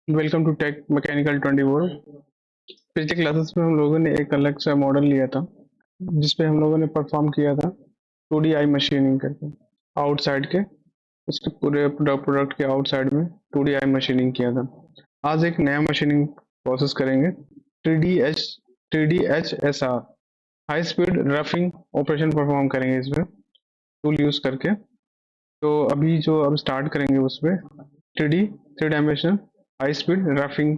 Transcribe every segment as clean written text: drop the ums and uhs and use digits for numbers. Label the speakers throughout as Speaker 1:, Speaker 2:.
Speaker 1: Welcome to take mechanical 24। पिछले classes में हम लोगों ने एक अलग सा मॉडल लिया था जिसपे हम लोगों ने परफॉर्म किया था 2D आई मशीनिंग करके आउटसाइड के उसके पूरे प्रोडक्ट के आउटसाइड में 2D आई मशीनिंग किया था। आज एक नया मशीनिंग प्रोसेस करेंगे 3D H S R high speed roughing operation perform करेंगे इसमें टूल यूज करके। तो अभी जो अब स्टार्ट करेंगे उसमें 3 dimensional high speed roughing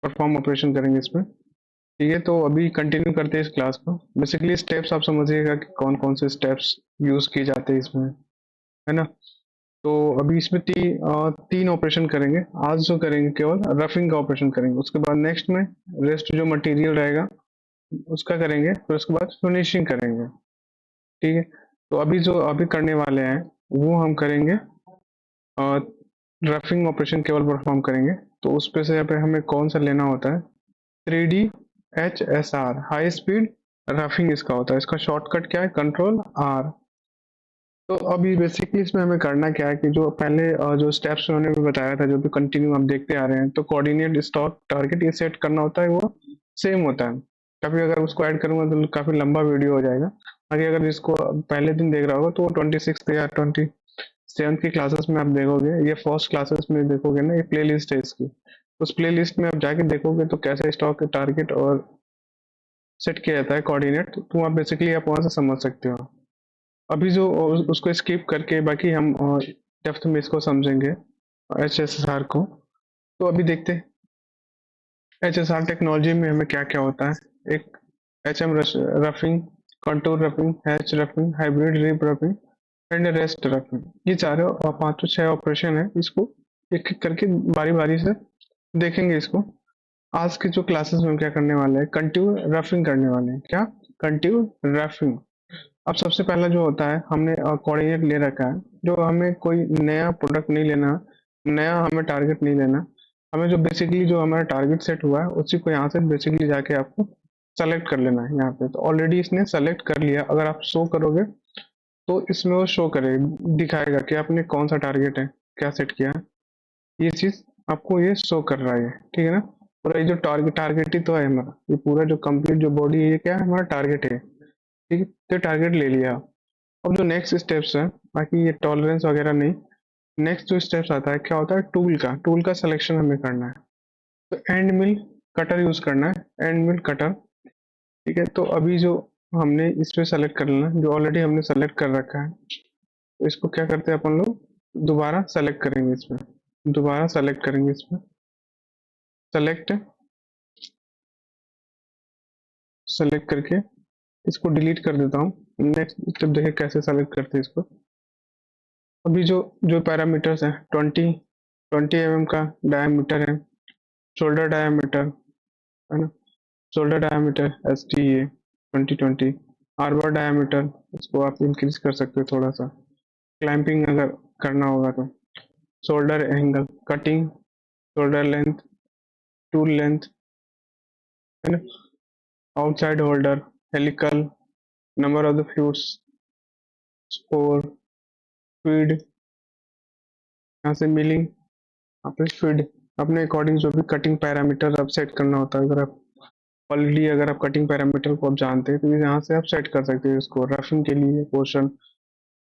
Speaker 1: perform operation करेंगे इसमें। ठीक है, तो अभी कंटिन्यू करते हैं इस क्लास को। बेसिकली स्टेप्स आप समझिएगा कि कौन कौन से स्टेप्स यूज किए जाते हैं इसमें, है ना। तो अभी इसमें 3 ऑपरेशन करेंगे। आज जो करेंगे केवल रफिंग का ऑपरेशन करेंगे, उसके बाद नेक्स्ट में रेस्ट जो मटेरियल रहेगा उसका करेंगे, फिर उसके बाद फिनिशिंग करेंगे। ठीक है, तो अभी जो अभी करने वाले हैं वो हम करेंगे रफिंग ऑपरेशन केवल परफॉर्म करेंगे। तो उस पे से यहाँ पे हमें कौन सा लेना होता है, 3D HSR high speed roughing इसका होता है। इसका शॉर्टकट क्या है, कंट्रोल R। तो अभी बेसिकली इसमें हमें करना क्या है कि जो पहले जो स्टेप्स उन्होंने भी बताया था, जो भी कंटिन्यू आप देखते आ रहे हैं, तो कोऑर्डिनेट स्टॉक टारगेट ये सेट करना होता है, वो सेम होता है। कभी अगर उसको ऐड करूंगा तो काफी लंबा वीडियो हो जाएगा। आगे अगर इसको पहले दिन देख रहा होगा तो 26 या 27 की क्लासेस में आप देखोगे, ये फर्स्ट क्लासेस में देखोगे ना, ये प्ले लिस्ट है इसकी। उस प्ले लिस्ट में आप जाके देखोगे तो कैसे स्टॉक टारगेट और सेट किया जाता है कोऑर्डिनेट, तो आप बेसिकली आप वहां से समझ सकते हो। अभी जो उसको स्किप करके बाकी हम डेप्थ में इसको समझेंगे HSR को। तो अभी देखते हैं HSR टेक्नोलॉजी में हमें क्या क्या होता है। एक HM roughing, contour roughing, hatch roughing, hybrid rip roughing and rest roughing, ये चारों 5 से 6 ऑपरेशन है। इसको एक एक करके बारी बारी से देखेंगे इसको। आज के जो क्लासेस में हम क्या करने वाले हैं, कंट्यूर रफिंग करने वाले हैं। क्या, कंट्यूर रफिंग। अब सबसे पहला जो होता है, हमने कोऑर्डिनेट ले रखा है। जो हमें कोई नया प्रोडक्ट नहीं लेना, नया हमें टारगेट नहीं लेना। हमें जो बेसिकली जो हमारा टारगेट सेट हुआ है उसी को यहाँ से बेसिकली जाके आपको सेलेक्ट कर लेना है। यहाँ पे तो ऑलरेडी इसने सेलेक्ट कर लिया। अगर आप शो करोगे तो इसमें वो शो करेगा, दिखाएगा कि आपने कौन सा टारगेट है, क्या सेट किया है। ये चीज आपको ये शो कर रहा है, ठीक है ना। और ये जो टारगेट ही तो है हमारा, ये पूरा जो कंप्लीट जो बॉडी है ये क्या है, हमारा टारगेट है। ठीक है, तो टारगेट ले लिया। अब जो नेक्स्ट स्टेप्स है, बाकी ये टॉलरेंस वगैरह नहीं। नेक्स्ट जो स्टेप्स आता है, क्या होता है, टूल का सिलेक्शन हमें करना है। तो एंड मिल कटर यूज करना है, एंड मिल कटर। ठीक है, तो अभी जो हमने इस पे सेलेक्ट कर लेना, जो ऑलरेडी हमने सेलेक्ट कर रखा है, तो इसको क्या करते हैं अपन लोग, दोबारा सेलेक्ट करेंगे इसमें, दोबारा सेलेक्ट करेंगे इसमें, सेलेक्ट, सेलेक्ट करके इसको डिलीट कर देता हूँ। नेक्स्ट स्टेप देखें कैसे सेलेक्ट करते हैं इसको। अभी जो जो पैरामीटर्स हैं, 20 mm का डायमीटर है, शोल्डर डायमीटर, है ना, shoulder diameter SDA 2020। Arbor diameter, इसको आप इंक्रीज कर सकते हो थोड़ा सा, क्लैंपिंग अगर करना होगा तो। Shoulder angle, cutting, shoulder length, tool length, है ना, outside holder, helical, number of the flutes, spore, feed, यहाँ से मिलिंग, यहाँ पे फीड। अपने अकॉर्डिंग जो भी कटिंग पैरामीटर आप सेट करना होता है, अगर आप ऑलरेडी अगर आप कटिंग पैरामीटर को आप जानते हैं तो यहाँ से आप सेट कर सकते हो इसको। रफिंग के लिए पोर्शन,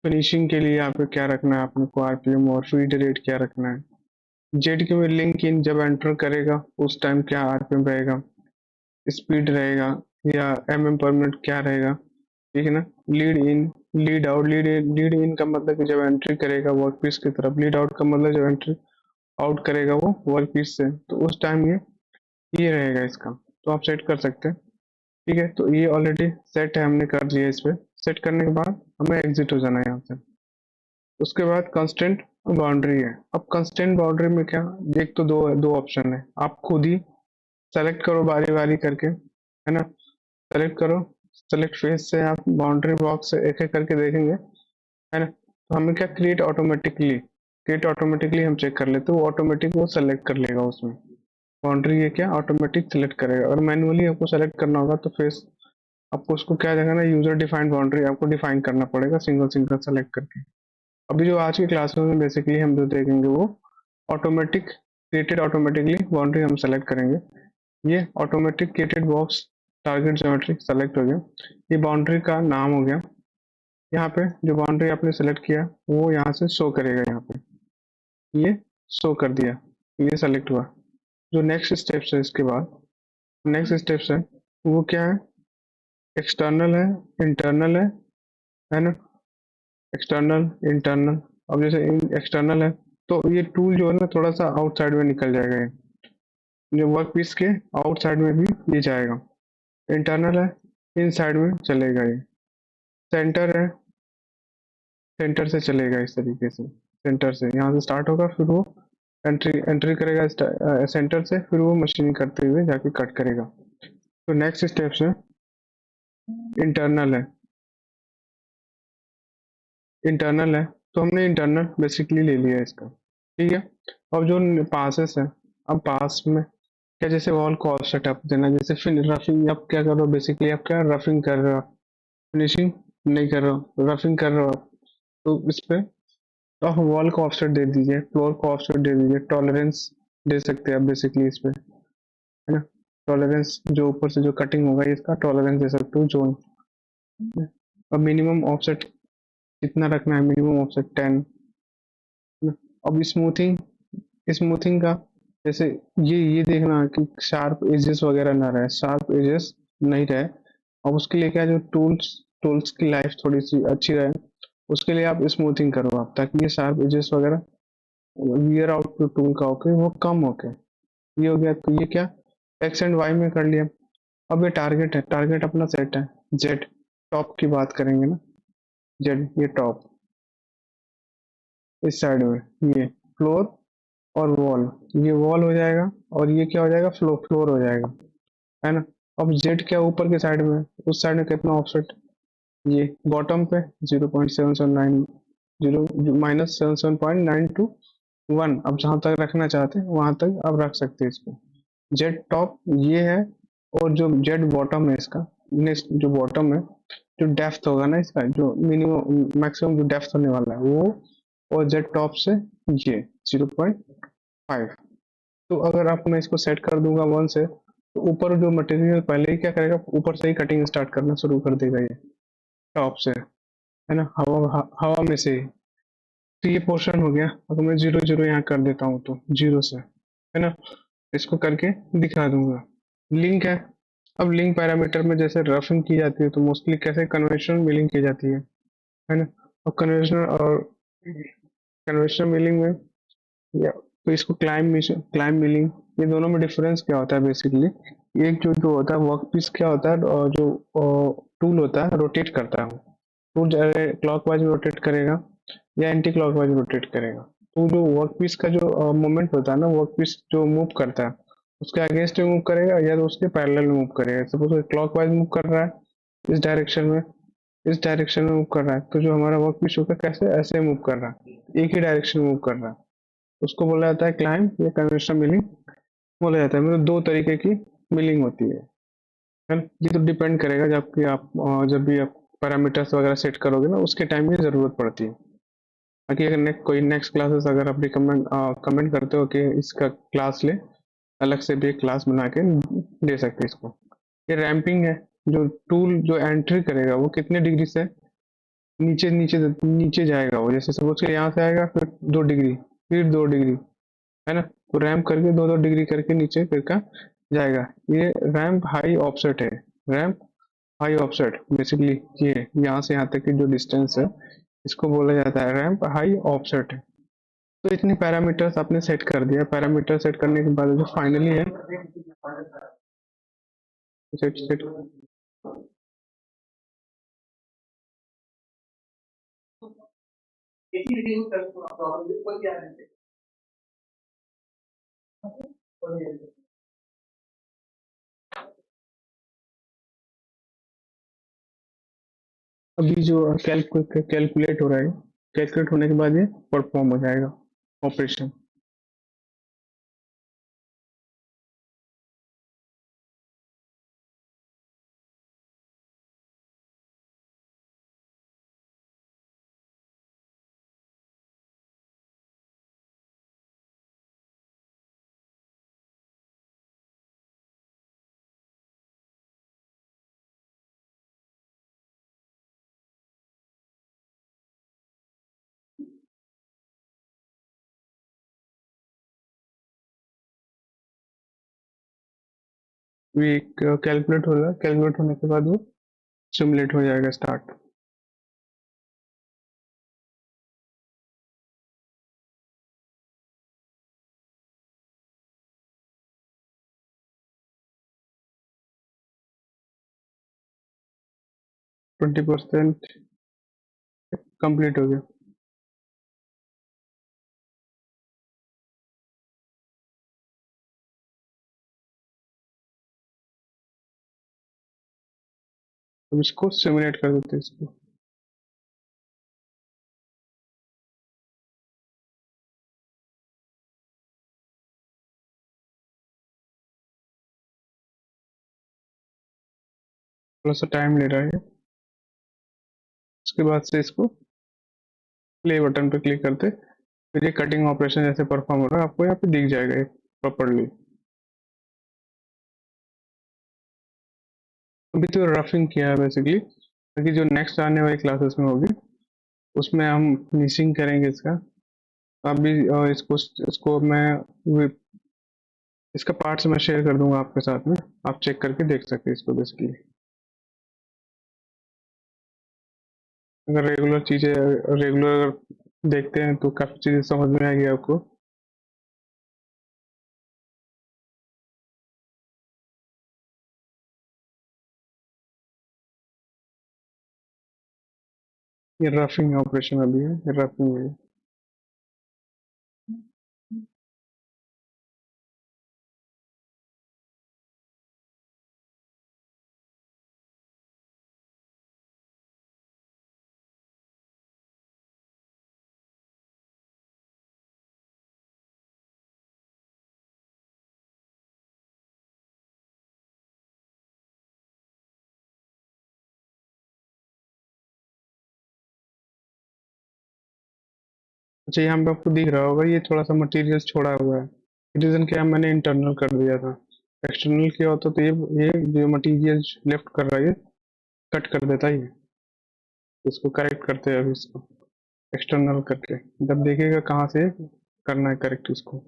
Speaker 1: फिनिशिंग के लिए आपको क्या रखना है, आपने को RPM और फीड रेट क्या रखना है। जेड के में लिंक इन जब एंटर करेगा उस टाइम क्या RPM रहेगा, स्पीड रहेगा, या पर मिनट क्या रहेगा। ठीक है ना। Lead in, lead out, lead in का मतलब कि जब एंट्री करेगा वर्क पीस की तरफ, लीड आउट का मतलब जब एंट्री आउट करेगा वो वर्क पीस से, तो उस टाइम ये रहेगा इसका। तो आप सेट कर सकते हैं। ठीक है, तो ये ऑलरेडी सेट है, हमने कर लिया। इस पे सेट करने के बाद हमें एग्जिट हो जाना है यहाँ से। उसके बाद कंस्टेंट बाउंड्री है। अब कंस्टेंट बाउंड्री में क्या, एक तो दो दो ऑप्शन है, आप खुद ही सेलेक्ट करो बारी बारी करके, है ना। सेलेक्ट करो, सेलेक्ट फेस से आप बाउंड्री बॉक्स से एक एक करके देखेंगे, है ना। तो हमें क्या, क्रिएट ऑटोमेटिकली हम चेक कर लेते हैं, वो ऑटोमेटिक वो सेलेक्ट कर लेगा उसमें। बाउंड्री ये क्या, ऑटोमेटिक सेलेक्ट करेगा। अगर मैनुअली आपको सेलेक्ट करना होगा तो फेस आपको उसको क्या देगा ना, यूजर डिफाइंड बाउंड्री आपको डिफाइन करना पड़ेगा सिंगल सिंगल सेलेक्ट करके। अभी जो आज की क्लास में बेसिकली हम जो देखेंगे वो ऑटोमेटिक क्रिएटेड ऑटोमेटिकली बाउंड्री हम सेलेक्ट करेंगे। ये automatic created box target geometry select हो गया। ये बाउंड्री का नाम हो गया। यहाँ पे जो बाउंड्री आपने सेलेक्ट किया वो यहाँ से शो करेगा। यहाँ पे ये शो कर दिया, ये सेलेक्ट हुआ। जो नेक्स्ट स्टेप्स है इसके बाद, नेक्स्ट स्टेप्स है वो क्या है, एक्सटर्नल है, इंटरनल है ना, एक्सटर्नल इंटरनल। अब जैसे एक्सटर्नल है तो ये टूल जो है ना थोड़ा सा आउटसाइड में निकल जाएगा, ये जो वर्क पीस के आउटसाइड में भी ये जाएगा। इंटरनल है, इनसाइड में चलेगा ये। सेंटर है, सेंटर से चलेगा इस तरीके से, सेंटर से यहाँ से स्टार्ट होगा, फिर वो एंट्री एंट्री करेगा सेंटर से, फिर वो मशीनिंग करते हुए जाके कट करेगा। तो नेक्स्ट स्टेप्स है इंटरनल है, इंटरनल है तो हमने इंटरनल बेसिकली ले लिया इसका, ठीक है। अब जो पासेस है, अब पास में क्या, जैसे वॉल को ऑफसेट आप देना, जैसे फिर रफिंग आप क्या कर रहे हो, बेसिकली आप क्या रफिंग कर रहे हो, फिनिशिंग नहीं कर रहे हो, रफिंग कर रहे हो आप। तो इस पे तो आप वॉल को ऑफसेट दे दीजिए, फ्लोर को ऑफसेट दे दीजिए, टॉलरेंस दे सकते हैं आप बेसिकली इस पे, है ना। टॉलरेंस जो ऊपर से जो कटिंग होगा इसका टॉलरेंस दे सकते हो जोन। अब मिनिमम ऑफसेट कितना रखना है, मिनिमम ऑफसेट 10। अब स्मूथिंग, स्मूथिंग का जैसे ये देखना कि शार्प एजेस वगैरह ना रहे, शार्प एजेस नहीं रहे। अब उसके लिए क्या, जो टूल्स टूल्स की लाइफ थोड़ी सी अच्छी रहे, उसके लिए आप स्मूथिंग करो आप, ताकि ये शार्प एजेस वगैरह वियर आउट जो टूल का होके वो कम होके। ये हो गया, तो ये क्या एक्स एंड वाई में कर लिया। अब ये टारगेट है, टारगेट अपना सेट है जेड, टॉप की बात करेंगे ना, जेड ये टॉप, इस साइड में ये फ्लोर और वॉल, ये वॉल हो जाएगा, और ये क्या हो जाएगा, फ्लोर हो जाएगा, है ना। अब जेड क्या ऊपर के साइड में, उस साइड में कितना ऑफसेट, ये बॉटम पे 0.779, जीरो माइनस 77.921। अब जहां तक रखना चाहते हैं वहां तक आप रख सकते हैं इसको। जेड टॉप ये है, और जो जेड बॉटम है इसका, नेक्स्ट जो बॉटम है, जो डेप्थ होगा ना इसका, जो मिनिमम मैक्सिमम जो डेप्थ होने वाला है वो, और जेड टॉप से ये 0.5। तो अगर आप मैं इसको सेट कर दूंगा 1 से, तो ऊपर जो मटेरियल पहले ही क्या करेगा, ऊपर से ही कटिंग स्टार्ट करना शुरू कर देगा ये, टॉप से, है ना, हवा में से ही। तो ये पोर्शन हो गया। अगर मैं 0 0 यहाँ कर देता हूँ तो 0 से, है ना, इसको करके दिखा दूंगा। लिंक है, अब लिंक पैरामीटर में जैसे रफिंग की जाती है तो मोस्टली कैसे कन्वेंशनल मिलिंग की जाती है ना। और कन्वेंशनल मिलिंग में या तो इसको क्लाइम मिलिंग, ये दोनों में डिफरेंस क्या होता है बेसिकली, एक जो होता है वर्क पीस क्या होता है, और जो टूल होता है रोटेट करता है, टूल चाहे क्लॉकवाइज रोटेट करेगा या एंटी क्लॉकवाइज रोटेट करेगा। तो जो वर्क पीस का जो मोमेंट होता है ना, वर्क पीस जो मूव करता है उसके अगेंस्ट में मूव करेगा या तो उसके पैरेलल में मूव करेगा। सपोज क्लॉकवाइज मूव कर रहा है इस डायरेक्शन में, इस डायरेक्शन में मूव कर रहा है, तो जो हमारा वर्क पीस होगा कैसे ऐसे मूव कर रहा है, एक ही डायरेक्शन में मूव कर रहा है, उसको बोला जाता है क्लाइंब या कन्वेंशनल मिलिंग बोला जाता है। मतलब दो तरीके की मिलिंग होती है ना। ये तो डिपेंड करेगा जबकि आप जब भी आप पैरामीटर्स वगैरह सेट करोगे ना उसके टाइम की जरूरत पड़ती है। बाकी अगर कोई नेक्स्ट क्लासेस अगर आप रिकमेंड कमेंट करते हो कि इसका क्लास ले, अलग से भी एक क्लास बना के दे सकते हैं इसको। ये रैंपिंग है, जो टूल जो एंट्री करेगा वो कितने डिग्री से नीचे नीचे नीचे जाएगा, वो जैसे सपोज के यहाँ से आएगा फिर 2 डिग्री, फिर 2 डिग्री, है ना। तो रैंप करके 2 2 डिग्री करके नीचे फिर का जाएगा। ये रैंप हाई ऑफसेट है, रैंप हाई ऑफसेट बेसिकली ये यहाँ से यहाँ तक की जो डिस्टेंस है इसको बोला जाता है रैंप हाई ऑफसेट है। तो इतने पैरामीटर्स आपने सेट कर दिया, पैरामीटर सेट करने के बाद जो फाइनली है सेट सेट अभी जो कैलकुलेट हो रहा है, कैलकुलेट होने के बाद ये परफॉर्म हो जाएगा ऑपरेशन। भी कैलकुलेट होगा, कैलकुलेट होने के बाद वो सिमुलेट हो जाएगा स्टार्ट। 20% कंप्लीट हो गया। अब इसको सिमुलेट कर देते हैं इसको। थोड़ा सा टाइम ले रहा है। उसके बाद से इसको प्ले बटन पे क्लिक करते, फिर ये कटिंग ऑपरेशन जैसे परफॉर्म हो रहा है आपको यहाँ पे दिख जाएगा प्रॉपरली। अभी तो रफिंग किया है बेसिकली, ताकि जो नेक्स्ट आने वाली क्लासेस में होगी उसमें हम फिनिशिंग करेंगे इसका। अभी इसको इसको मैं इसका पार्ट्स मैं शेयर कर दूंगा आपके साथ में, आप चेक करके देख सकते हैं इसको बेसिकली। अगर रेगुलर चीजें रेगुलर देखते हैं तो काफी चीजें समझ में आएगी आपको। ये रफिंग ऑपरेशन अभी है, ये रफिंग है। अच्छा, यहाँ पे आपको दिख रहा होगा ये थोड़ा सा मटेरियल छोड़ा हुआ है। रीजन क्या है, मैंने इंटरनल कर दिया था। एक्सटर्नल किया होता तो ये जो मटेरियल लेफ्ट कर रहा है ये कट कर देता ही। इसको करेक्ट करते हैं अभी इसको एक्सटर्नल करके, जब देखेगा कहाँ से करना है करेक्ट इसको।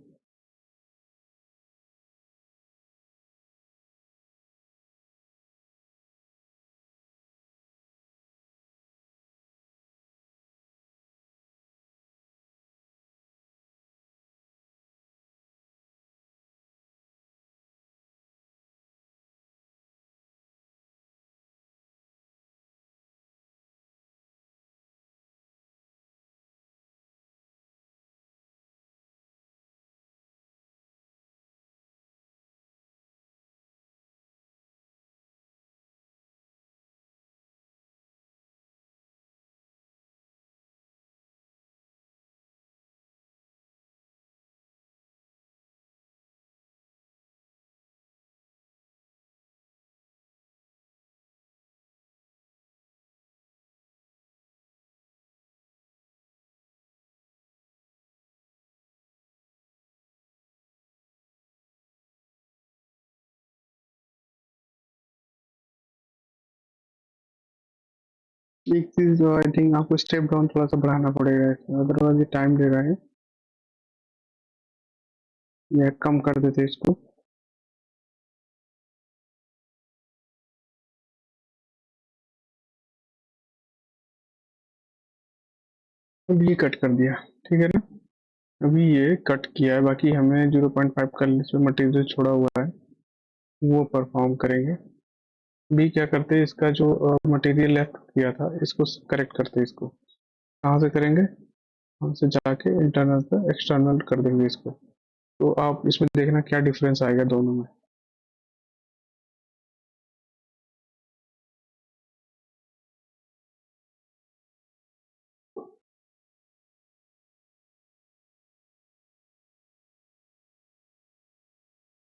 Speaker 1: एक चीज जो आई थिंक आपको स्टेप डाउन थोड़ा सा बढ़ाना पड़ेगा इसमें, अदरवाइज ये टाइम ले रहा है। ये कम कर देते इसको। अब ये कट कर दिया, ठीक है ना। अभी ये कट किया है, बाकी हमें 0.5 का इसमें मटेरियल छोड़ा हुआ है वो परफॉर्म करेंगे। अभी क्या करते हैं, इसका जो मटेरियल लेफ्ट किया था इसको करेक्ट करते हैं। इसको कहाँ से करेंगे, वहाँ से जाके इंटरनल पे एक्सटर्नल कर देंगे इसको। तो आप इसमें देखना क्या डिफरेंस आएगा दोनों में।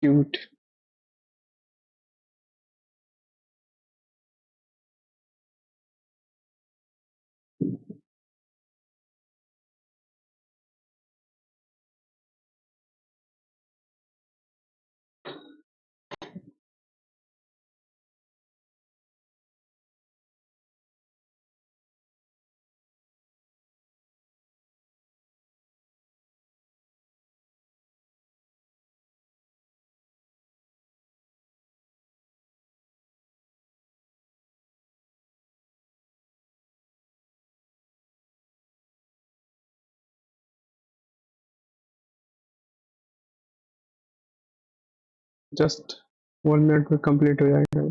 Speaker 1: क्यूट। जस्ट 1 मिनट में कंप्लीट हो जाएगा।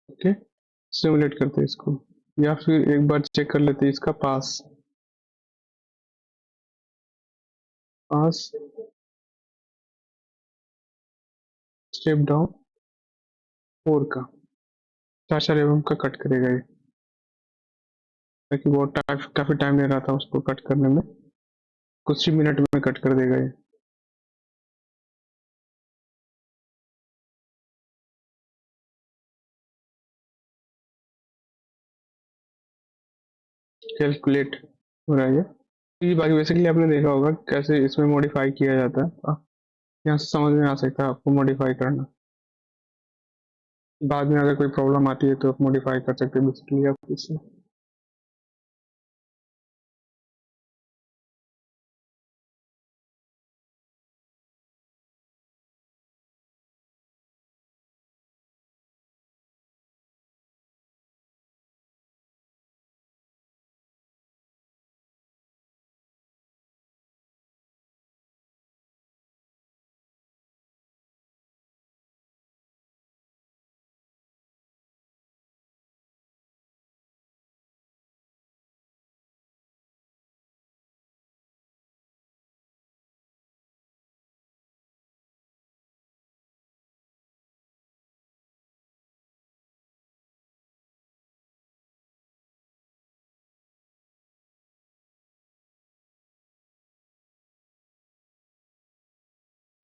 Speaker 1: ओके, सिमुलेट करते हैं इसको, या फिर एक बार चेक कर लेते हैं इसका पास। पास स्टेप डाउन 4 का 4 एवं का कट करेगा ये, ताकि बहुत काफी टाइम ले रहा था उसको कट करने में, कुछ ही मिनट में कट कर देगा ये। कैलकुलेट हो रहा है ये बाकी बेसिकली आपने देखा होगा कैसे इसमें मॉडिफाई किया जाता है। यहाँ से समझ में आ सकता है आपको मॉडिफाई करना, बाद में अगर कोई प्रॉब्लम आती है तो आप मॉडिफाई कर सकते हैं बेसिकली आप इससे।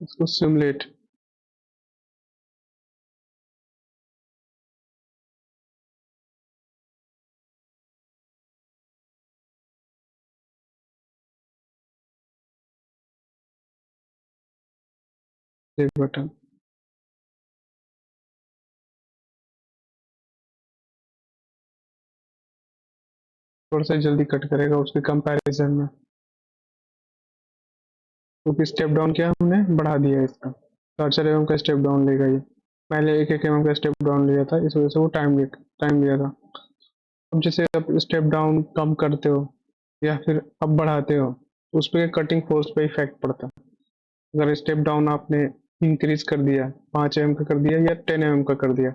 Speaker 1: इसको सिमुलेट बटन, थोड़ा सा जल्दी कट करेगा उसके कंपैरिजन में, क्योंकि स्टेप डाउन क्या हमने बढ़ा दिया है इसका, 4 एम का स्टेप डाउन लेगा ये, पहले 1 1 एम का स्टेप डाउन लिया था, इस वजह से वो टाइम लिया था। अब जैसे आप स्टेप डाउन कम करते हो या फिर अब बढ़ाते हो, उस पर कटिंग फोर्स पे इफेक्ट पड़ता है। अगर स्टेप डाउन आपने इंक्रीज कर दिया, 5 एम का कर दिया या 10 एम का कर दिया,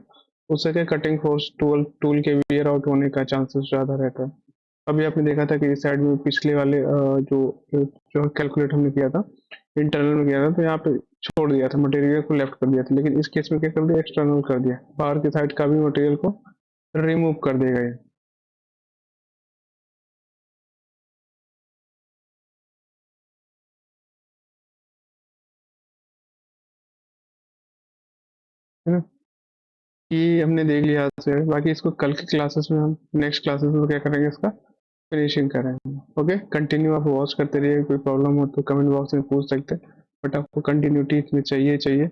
Speaker 1: उससे क्या कटिंग फोर्स टूल टूल के वियर आउट होने का चांसेस ज़्यादा रहता है। अभी आपने देखा था कि इस साइड में पिछले वाले जो जो कैलकुलेट हमने किया था इंटरनल में किया था, तो यहाँ पे छोड़ दिया था मटेरियल को, लेफ्ट कर दिया था, लेकिन इस केस में क्या कर दिया, एक्सटर्नल कर दिया, बाहर की साइड का भी मटेरियल को रिमूव कर देगा ये। है ना, ये हमने देख लिया हाथ से, बाकी इसको कल की क्लासेस में हम नेक्स्ट क्लासेस में क्या करेंगे, इसका फिनिशिंग करेंगे। ओके, कंटिन्यू आप वॉच करते रहिए, कोई प्रॉब्लम हो तो कमेंट बॉक्स में पूछ सकते हैं, बट आपको कंटिन्यूटी इसमें चाहिए चाहिए,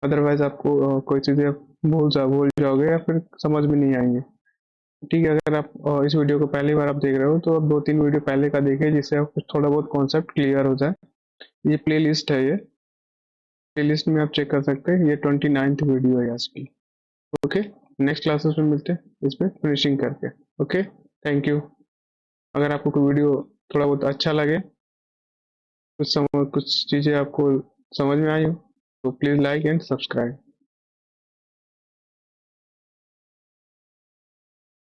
Speaker 1: अदरवाइज आपको कोई चीज़ें आप भूल जाओगे या फिर समझ में नहीं आएंगे। ठीक है, अगर आप इस वीडियो को पहली बार आप देख रहे हो तो आप 2 3 वीडियो पहले का देखिए, जिससे आपको थोड़ा बहुत कॉन्सेप्ट क्लियर हो जाए। ये प्ले लिस्ट है, ये प्ले लिस्ट में आप चेक कर सकते हैं, ये 29th वीडियो है इसकी। ओके, नेक्स्ट क्लासेस में मिलते हैं इस पे फिनिशिंग करके। Okay, thank you. अगर आपको कोई वीडियो थोड़ा बहुत अच्छा लगे, कुछ चीज़ें आपको समझ में आई हो, तो प्लीज़ लाइक एंड सब्सक्राइब।